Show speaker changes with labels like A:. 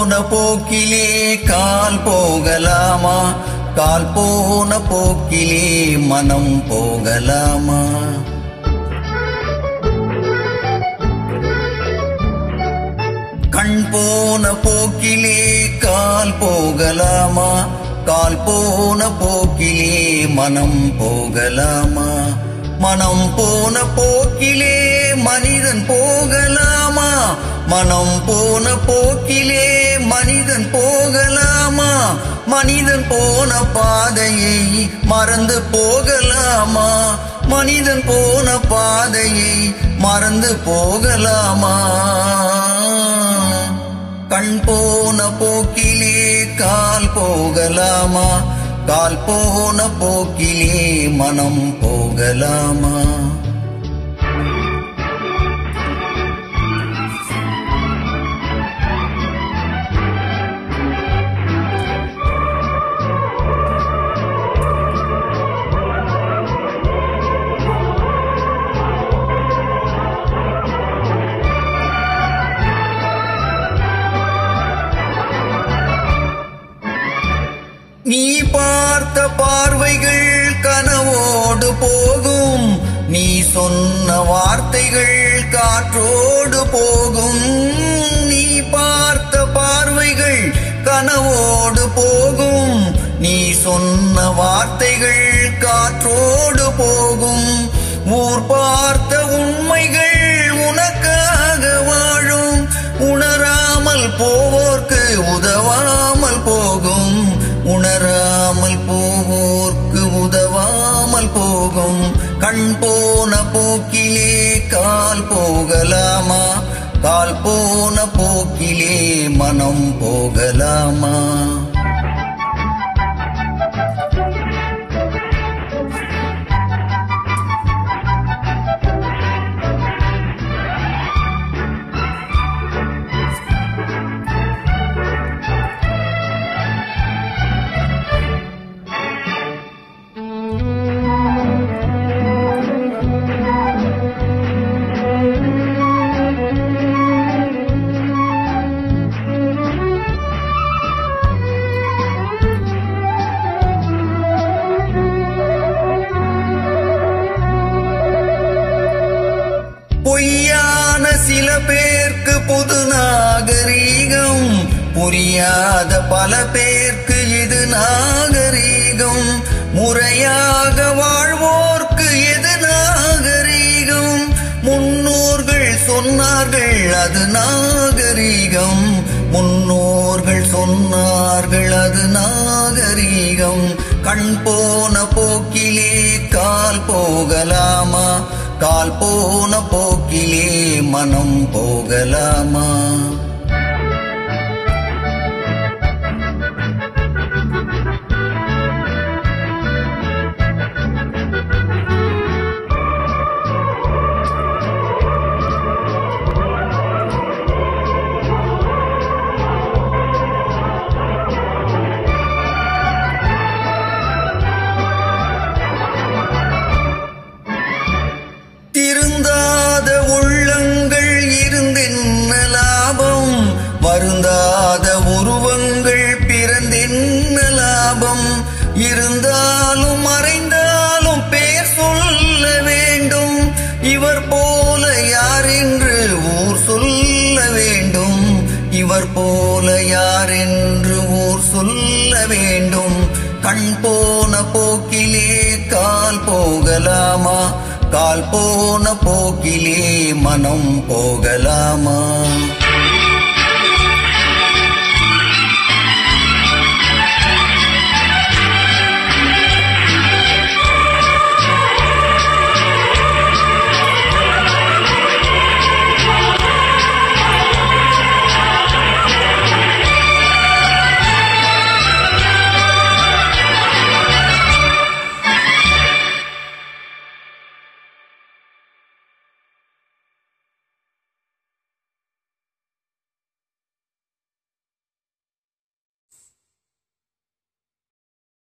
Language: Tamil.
A: போன போக்கிலே கால் போகலாமா? கால் போன போக்கிலே மனம் போகலாமா? கண் போன போக்கிலே கால் போகலாமா? கால் போன போக்கிலே மனம் போகலாமா? மனம் போன போக்கிலே மனிதன் போகலாமா? மனம் போன போக்கிலே மனிதன் போகலாமா? மனிதன் போன பாதையை மறந்து போகலாமா? மனிதன் போன பாதையை மறந்து போகலாமா? கண் போன போக்கிலே கால் போகலாமா? கால் போன போக்கிலே மனம் போகலாமா? நீ பார்த்த பார்வைகள் கனவோடு போகும், நீ சொன்ன வார்த்தைகள் காற்றோடு போகும். நீ பார்த்த பார்வைகள் கனவோடு போகும், நீ சொன்ன வார்த்தைகள் காற்றோடு போகும். ஊர் பார்த்த உண்மைகள் உனக்காக வாழும், உணராமல் போவோர்க்கு உதவாமல் போகும். உணராமல் போவோர்க்கு உதவாமல் போகும். கண் போன போக்கிலே கால் போகலாமா? கால் போன போக்கிலே மனம் போகலாமா? பொய்யான சில பேர்க்கு புது நாகரீகம், புரியாத பல பேர்க்கு இது நாகரீகம். முறையாக வாழ்வோர்க்கு எது நாகரீகம்? முன்னோர்கள் சொன்னார்கள் அது நாகரீகம். முன்னோர்கள் சொன்னார்கள் அது நாகரீகம். கண் போன போக்கிலே கால் போகலாமா? கால் போன போக்கிலே மனம் போகலாமா? திருந்தாத உள்ளங்கள் இருந்தென்ன லாபம்? வருந்தாத உருவங்கள் பிறந்தென்ன லாபம்? இருந்தாலும் மறைந்தாலும் பேர் சொல்ல வேண்டும். இவர் போல யார் என்று ஊர் சொல்ல வேண்டும். இவர் போல யார் என்று ஊர் சொல்ல வேண்டும். கண் போன போக்கிலே கால் போகலாமா? கால் போன போக்கிலே மனம் போகலாமா?